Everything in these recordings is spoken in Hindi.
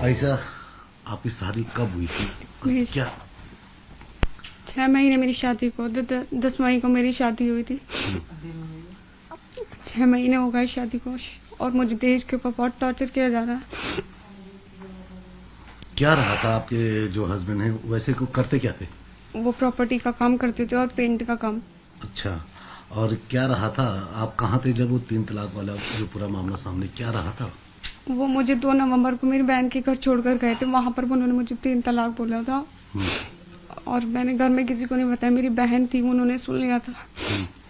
ऐसा आपकी शादी कब हुई थी और क्या? 6 महीने मेरी शादी को 10 मई को मेरी शादी हुई थी। 6 महीने हो गए शादी को और मुझे देश के ऊपर बहुत टॉर्चर किया जा रहा है। क्या रहा था आपके जो हस्बैंड हैं वैसे को करते क्या थे? वो प्रॉपर्टी का काम करते थे और पेंट का काम। अच्छा, और क्या रहा था? आप कहाँ थे जब वो 3 तलाक वाला जो पूरा मामला सामने क्या रहा था? वो मुझे 2 नवंबर को मेरी बहन के घर छोड़कर गए थे। वहां पर उन्होंने मुझे 3 तलाक बोला था और मैंने घर में किसी को नहीं बताया। मेरी बहन थी, उन्होंने सुन लिया था।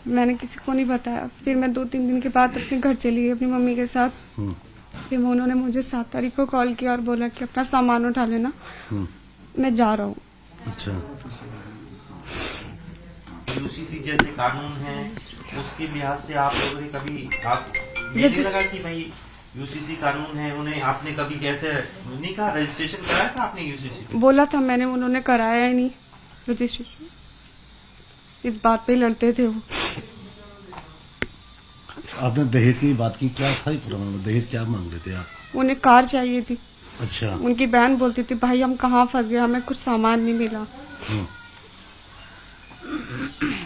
मैंने किसी को नहीं बताया। फिर मैं 2-3 दिन के बाद अपने घर चली गई अपनी मम्मी के साथ। फिर उन्होंने मुझे 7 तारीख को कॉल किया और बोला कि अपना सामान उठा लेना, मैं जा रहा हूँ। अच्छा, यूसीसी जैसे कानून है उसके लिहाज से आप लोगों ने कभी मुझे लगा कि भाई यूसीसी कानून है, उन्हें आपने कभी कैसे नहीं कहा रजिस्ट्रेशन कराया था आपने यूसीसी? बोला था मैंने, उन्होंने कराया ही नहीं रजिस्ट्रेशन। इस बात पे लड़ते थे वो। आपने दहेज की बात की, क्या था पूरा मामला? दहेज क्या मांग रहे थे आप? उन्हें कार चाहिए थी। अच्छा, उनकी बहन बोलती थी भाई हम कहाँ फंस गए, हमें कुछ सामान नहीं मिला।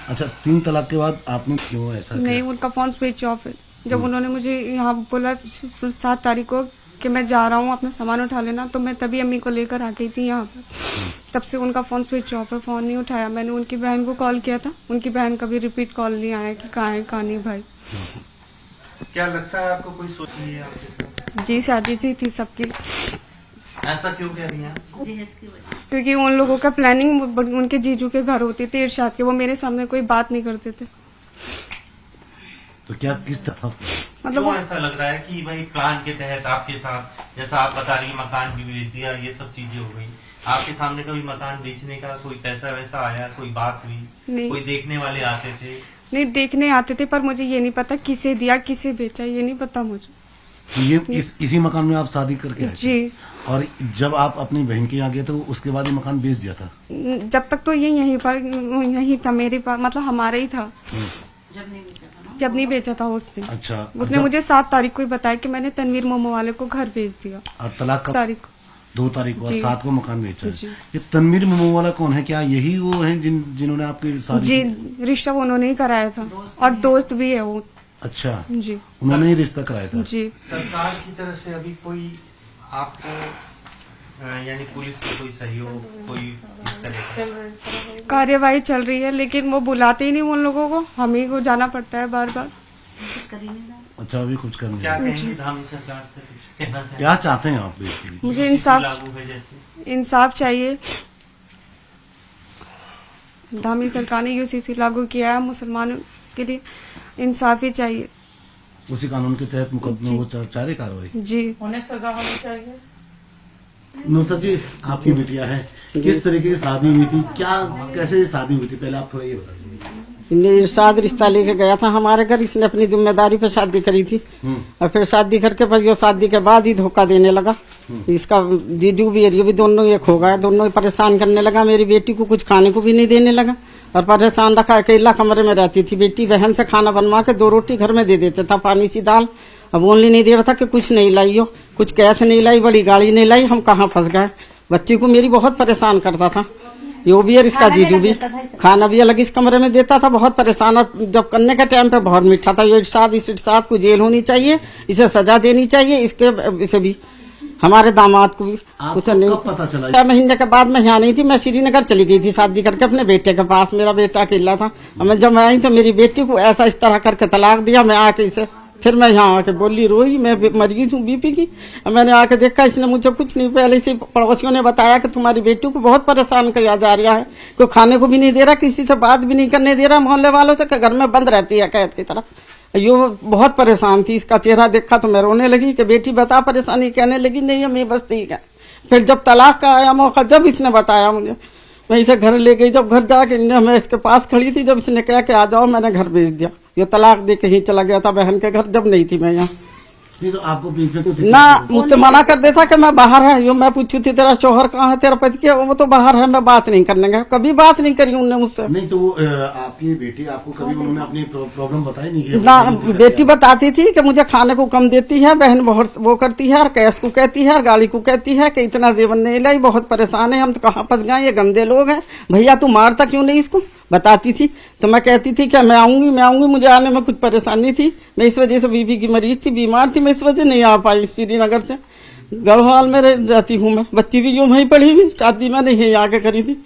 अच्छा, 3 तलाक के बाद आपने क्यों ऐसा नहीं, किया? उनका फोन स्विच ऑफ है। जब उन्होंने मुझे यहाँ बोला 7 तारीख को कि मैं जा रहा हूँ अपना सामान उठा लेना, तो मैं तभी अम्मी को लेकर आ गई थी यहाँ पर। तब से उनका फोन स्विच ऑफ है, फोन नहीं उठाया। मैंने उनकी बहन को कॉल किया था, उनकी बहन का भी रिपीट कॉल नहीं आया कि कहाँ है कहाँ नहीं। भाई क्या लगता है आपको कोई सोच नहीं है आपके साथ? जी शादी सी थी सबकी। ऐसा क्यों कह रही हैं? क्योंकि उन लोगों का प्लानिंग उनके जीजू के घर होती थी इरशाद के, वो मेरे सामने कोई बात नहीं करते थे। तो क्या किस तरह मतलब क्यों ऐसा लग रहा है कि भाई प्लान के तहत आपके साथ, जैसा आप बता रही मकान भी बेच दिया, ये सब चीजें हो गई, आपके सामने कभी मकान बेचने का कोई पैसा वैसा आया, कोई बात हुई? नहीं। कोई देखने वाले आते थे? नहीं, देखने आते थे पर मुझे ये नहीं पता किसे दिया किसे बेचा, ये नहीं पता मुझे। तो ये इसी मकान में आप शादी करके आए थे? जी। और जब आप अपनी बहन के यहाँ गए तो उसके बाद ये मकान बेच दिया था? जब तक तो ये यहीं था मेरे पास, मतलब हमारा ही था। जब नहीं बेचा था उसने। अच्छा, उसने मुझे 7 तारीख को ही बताया कि मैंने तनवीर मोमो वाले को घर बेच दिया। और तलाक कब? तारीख 2 तारीख को और 7 को मकान बेचा है। जी। ये तनवीर मोमो वाला कौन है? क्या यही वो है जिन्होंने आपकी शादी जी, की? रिश्ता उन्होंने ही कराया था और दोस्त भी है वो। अच्छा, जी उन्होंने ही रिश्ता कराया था? जी। सरकार की तरफ से अभी कोई आपको यानी पुलिस का कोई सहयोग, कोई इस तरह का? कार्यवाही चल रही है लेकिन वो बुलाते ही नहीं उन लोगों को, हम ही को जाना पड़ता है बार बार। अच्छा, अभी कुछ करने क्या नहीं। कहेंगे धामी सरकार से, कुछ कहना चाहिए? क्या चाहते हैं आप बेसिकली? मुझे यूसीसी इंसाफ लागू है जैसे? इंसाफ चाहिए। धामी सरकार ने यूसीसी लागू किया है मुसलमानों के लिए, इंसाफ ही चाहिए। उसी कानून के तहत मुकदमे वो चाह रहे कार्रवाई? जी, उन्हें सजा होनी चाहिए। नुसरत जी, आपकी बिटिया है, किस तरीके की शादी हुई थी, क्या कैसे शादी हुई थी, पहले आप थोड़ा ये बताइए। इरशाद रिश्ता लेके गया था हमारे घर, इसने अपनी जिम्मेदारी पे शादी करी थी और फिर शादी करके पर ये शादी के बाद ही धोखा देने लगा। इसका जीजू भी ये भी दोनों एक हो गए, दोनों ही परेशान करने लगा। मेरी बेटी को कुछ खाने को भी नहीं देने लगा और परेशान रखा। अकेला कमरे में रहती थी बेटी, बहन से खाना बनवा के 2 रोटी घर में दे देता था, पानी सी दाल। अब ओनली नहीं दे रहा था कि कुछ नहीं लाई हो, कुछ कैश नहीं लाई, बड़ी गाड़ी नहीं लाई। हम कहाँ फंस गए। बच्ची को मेरी बहुत परेशान करता था, यो भी और इसका जीजू भी। खाना भी अलग इस कमरे में देता था, बहुत परेशान। और जब करने के टाइम पे बहुत मीठा था। ये इरशाद, इस इरशाद को जेल होनी चाहिए, इसे सजा देनी चाहिए। इसे भी हमारे दामाद को भी कुछ नहीं पता चला? 6 महीने के बाद मैं यहाँ नहीं थी, मैं श्रीनगर चली गई थी शादी करके अपने बेटे के पास। मेरा बेटा अकेला था। जब मैं आई तो मेरी बेटी को ऐसा इस तरह करके तलाक दिया। मैं आके इसे फिर मैं यहाँ आके बोली, रोई, मैं मरीज हूँ बीपी की। मैंने आके देखा, इसने मुझे कुछ नहीं, पहले से पड़ोसियों ने बताया कि तुम्हारी बेटी को बहुत परेशान किया जा रहा है, कोई खाने को भी नहीं दे रहा, किसी से बात भी नहीं करने दे रहा, मोहल्ले वालों से, घर में बंद रहती है कैद की तरह। यो बहुत परेशान थी। इसका चेहरा देखा तो मैं रोने लगी कि बेटी बता परेशानी। कहने लगी नहीं मैं बस ठीक है। फिर जब तलाक का आया मौका, जब इसने बताया मुझे, मैं इसे घर ले गई। जब घर जाके मैं इसके पास खड़ी थी, जब इसने कहा कि आ जाओ, मैंने घर भेज दिया। ये तलाक दे के ही चला गया था बहन के घर, जब नहीं थी मैं यहाँ। नहीं तो आपको बीच में तो ना मुझसे मना कर देता कि मैं बाहर है। यो मैं पूछू थी तेरा शोहर कहाँ है, तेरा पति क्या, वो तो बाहर है, मैं बात नहीं करने का। कभी बात नहीं करी उनने मुझसे। नहीं तो वो आपकी बेटी आपको कभी उन्होंने अपनी प्रॉब्लम बताई नहीं कि ना बेटी बताती थी कि मुझे खाने को कम देती है, बहन बहुत वो करती है, और कैश को कहती है, और गाड़ी को कहती है कि इतना जेवर नहीं लाई, बहुत परेशान है हम, तो कहाँ फंस गए, ये गंदे लोग हैं, भैया तू मारता क्यों नहीं इसको, बताती थी। तो मैं कहती थी कि मैं आऊंगी, मुझे आने में कुछ परेशानी थी, मैं इस वजह से बीबी की मरीज थी, बीमार थी, मैं इस वजह नहीं आ पाई। श्रीनगर से गढ़वाल में रहती हूँ मैं, बच्ची भी यूं वहीं पढ़ी हुई, शादी मैंने यहीं आके करी थी।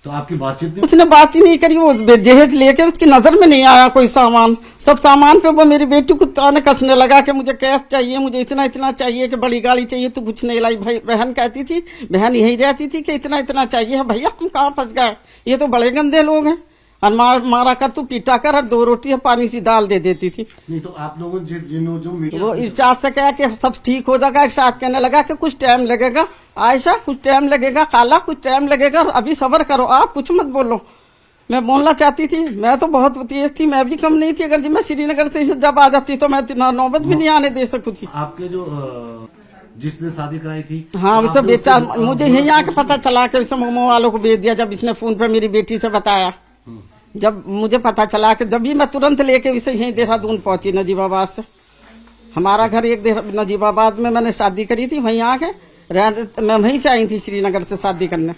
तो आपकी बातचीत नहीं? उसने बात ही नहीं करी, वो जहेज लेके उसकी नजर में नहीं आया कोई सामान, सब सामान पे वो मेरी बेटी को ताने कसने लगा कि मुझे कैश चाहिए, मुझे इतना इतना चाहिए, कि बड़ी गाड़ी चाहिए, तो कुछ नहीं लाई। भाई बहन कहती थी, बहन यही रहती थी कि इतना इतना चाहिए। भैया हम कहाँ फंस गए, ये तो बड़े गंदे लोग हैं, और मारा कर तू पीटा कर, और 2 रोटी और पानी सी दाल दे देती थी। नहीं तो आप लोगों जो मीडिया वो इरशाद से कहा कि सब ठीक हो जाएगा, इरशाद कहने लगा कि कुछ टाइम लगेगा, आयशा कुछ टाइम लगेगा, खाला कुछ टाइम लगेगा, अभी सब्र करो, आप कुछ मत बोलो। मैं बोलना चाहती थी, मैं तो बहुत तेज थी, मैं भी कम नहीं थी, अगर मैं श्रीनगर से जब आ जाती तो मैं नौबत भी नहीं आने दे सकती थी। आपके जो जिसने शादी कराई थी, हाँ उसे बेचा, मुझे यही आके पता चला कि उसे मोमो वालों को भेज दिया, जब इसने फोन पे मेरी बेटी से बताया। जब मुझे पता चला कि जब भी मैं तुरंत लेके इसे यहीं देहरादून पहुंची, नजीबाबाद से। हमारा घर एक नजीबाबाद में मैंने शादी करी थी, वहीं आके मैं वहीं से आई थी श्रीनगर से शादी करने।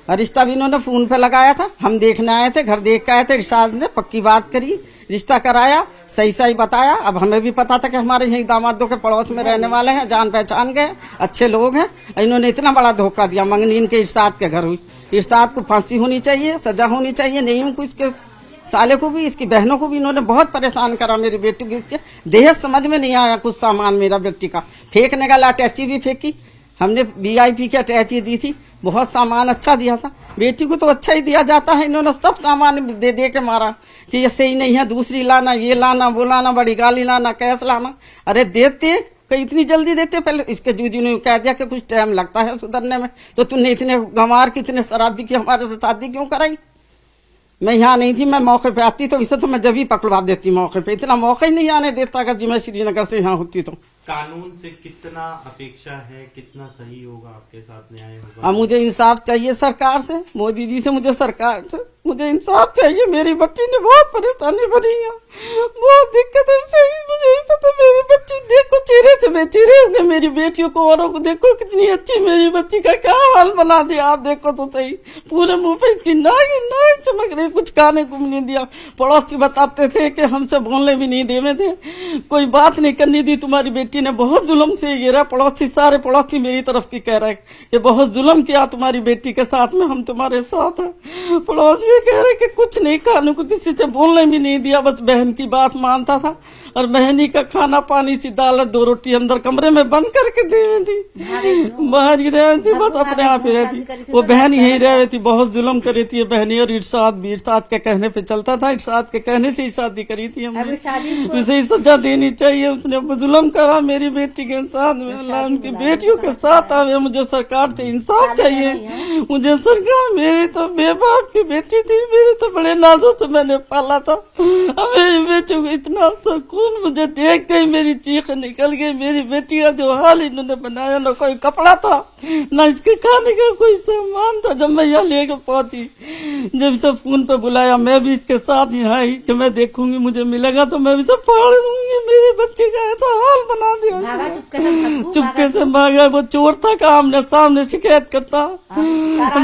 और रिश्ता भी इन्होंने फोन पे लगाया था, हम देखने आए थे, घर देख के आए थे, इरशाद ने पक्की बात करी, रिश्ता कराया, सही सही बताया। अब हमें भी पता था कि हमारे यही दामादों के पड़ोस में रहने वाले हैं, जान पहचान गए, अच्छे लोग हैं। इन्होंने इतना बड़ा धोखा दिया, मंगनी इनके इरशाद के घर हुई। इरशाद को फांसी होनी चाहिए, सजा होनी चाहिए, नहीं उनको, इसके साले को भी, इसकी बहनों को भी इन्होंने बहुत परेशान करा। मेरी बेटी की इसके दहेज समझ में नहीं आया, कुछ सामान मेरा बेटी का फेंकने का, अटैची भी फेंकी हमने, VIP की अटैची दी थी, बहुत सामान अच्छा दिया था, बेटी को तो अच्छा ही दिया जाता है, इन्होंने सब सामान दे दे के मारा कि ये सही नहीं है, दूसरी लाना, ये लाना, वो लाना, बड़ी गाली लाना, कैश लाना। अरे देते कहीं इतनी जल्दी देते, पहले इसके जूजी ने कह दिया कि कुछ टाइम लगता है सुधरने में, तो तुमने इतने गंवार की, इतने शराबी की हमारे से शादी क्यों कराई। मैं यहाँ नहीं थी, मैं मौके पे आती तो इसे तो मैं जब ही पकड़वा देती मौके पे, इतना मौका ही नहीं आने देता अगर जी मैं श्रीनगर से यहाँ होती तो। कानून से कितना अपेक्षा है, कितना सही होगा आपके साथ, न्याय होगा? अब मुझे इंसाफ चाहिए सरकार से, मोदी जी से, मुझे सरकार से मुझे इंसाफ चाहिए। मेरी बच्ची ने बहुत परेशानी भरी है, बहुत दिक्कत है, सही मुझे ही पता। मेरी बच्ची देखो, चेहरे से बेचेहरे होंगे, मेरी बेटियों को, औरों को देखो कितनी अच्छी, मेरी बच्ची का क्या हाल बना दिया आप देखो तो सही, पूरे मुंह पे इसकी नाक चमक रही, कुछ खाने को भी नहीं दिया। पड़ोसी बताते थे कि हमसे बोलने भी नहीं देवे थे, कोई बात नहीं करनी दी, तुम्हारी बेटी ने बहुत जुल्म से ये रहा। पड़ोसी, सारे पड़ोसी मेरी तरफ की कह रहे कि बहुत जुल्म किया तुम्हारी बेटी के साथ में, हम तुम्हारे साथ हैं। पड़ोसी कह रहे कि कुछ नहीं, खाने को किसी से बोलने भी नहीं दिया, बस बहन की बात मानता था, और बहनी का खाना पानी सी दाल और 2 रोटी अंदर कमरे में बंद करके दे रही थी, बाहर ही रह थी, बस अपने आप ही रहती। वो बहन यही रह रही थी, बहुत जुल्म कर रही थी बहनी। और इरशाद भी, इरशाद के कहने पे चलता था, इरशाद के कहने से ही शादी करी थी हमने। उसे ही सजा देनी चाहिए, उसने जुल्म करा मेरी बेटी के साथ में। अल्लाह उनकी बेटियों के साथ आवे, मुझे सरकार से इंसाफ चाहिए, मुझे सरकार, मेरी तो बेबाप की बेटी थी, मेरे तो बड़े नाजों से मैंने पाला था, मेरी बेटी को इतना सुकून, मुझे देखते ही मेरी चीख निकल गई। मेरी बेटी का जो हाल इन्होंने बनाया, ना कोई कपड़ा था, ना इसके खाने का कोई सामान था। जब मैं यहाँ लेके पहुंची, जब सब फोन पे बुलाया, मैं भी इसके साथ ही आई कि मैं देखूंगी, मुझे मिलेगा तो मैं भी सब फाड़ दूंगी। मेरी बच्ची का ऐसा हाल बना दिया, चुपके से भागा। वो चोर था का आमने सामने शिकायत करता,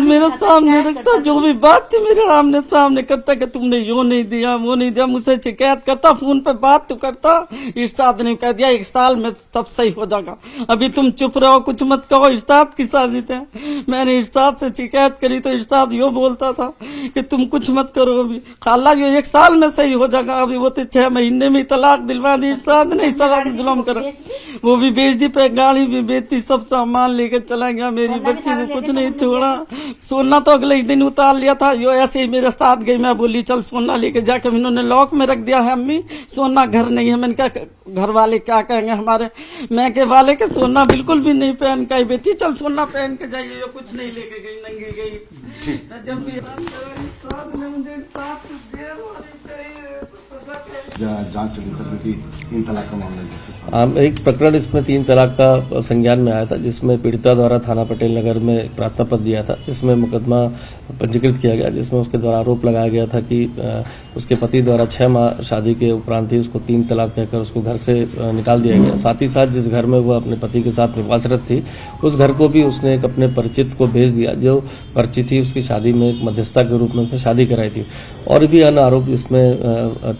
मेरे सामने रखता, जो भी बात थी मेरे आमने सामने करता कि तुमने यो नहीं दिया, वो नहीं दिया, मुझसे शिकायत करता, फोन पे बात तो करता। इरशाद ने कह दिया 1 साल में सब सही हो जाएगा, अभी तुम चुप रहो, कुछ मत कहो, इरशाद की साजिश है। मैंने इरशाद से शिकायत करी तो इरशाद यो बोलता था कि तुम कुछ मत करो, अभी खाला यो 1 साल में सही हो जाएगा, अभी वो तो 6 महीने में तलाक दिलवा दी। इरशाद ने सारा जुल्म करा, वो भी बेच दी, पे गाड़ी भी बेचती, सब सामान लेकर चला गया। मेरी बच्ची को कुछ नहीं छोड़ा, सोना तो अगले ही दिन उतार लिया था। यो ऐसे ही मेरे साथ गई, मैं बोली चल सोना लेके जाके, इन्होंने लॉक में रख दिया है, अम्मी सोना घर नहीं है। मैंने कहा घर वाले क्या कहेंगे हमारे, मैं के वाले के सोना बिल्कुल भी नहीं पहन का, बेटी चल सोना पहन के जाइए, यो कुछ नहीं लेके गई, नंगी गई। जब भी मुझे जांच चली सर, क्योंकि 3 तलाक का मामला है? हम एक प्रकरण इसमें 3 तलाक का संज्ञान में आया था, जिसमें पीड़िता द्वारा थाना पटेल नगर में एक प्रार्थना पत्र दिया था, जिसमें मुकदमा पंजीकृत किया गया, जिसमें उसके द्वारा आरोप लगाया गया था कि उसके पति द्वारा 6 माह शादी के उपरांत ही उसको 3 तलाक कहकर उसको घर से निकाल दिया गया। साथ ही साथ जिस घर में वो अपने पति के साथ निवासरत थी, उस घर को भी उसने एक अपने परिचित को भेज दिया, जो परिचित थी उसकी शादी में एक मध्यस्थता के रूप में उसने शादी कराई थी। और भी अन्य आरोप इसमें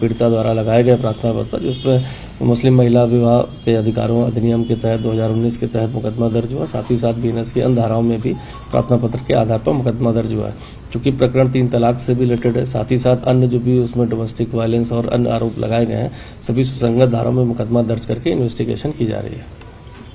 पीड़िता द्वारा लगाए गए प्रार्थना पत्र पर, जिसमें मुस्लिम महिला विवाह के अधिकारों अधिनियम के तहत 2019 के तहत मुकदमा दर्ज हुआ। साथ ही साथ बीएनएस की अन्य धाराओं में भी प्रार्थना पत्र के आधार पर मुकदमा दर्ज हुआ है। चूंकि प्रकरण 3 तलाक से भी रिलेटेड है, साथ ही साथ अन्य जो भी उसमें डोमेस्टिक वायलेंस और अन्य आरोप लगाए गए हैं, सभी सुसंगत धाराओं में मुकदमा दर्ज करके इन्वेस्टिगेशन की जा रही है।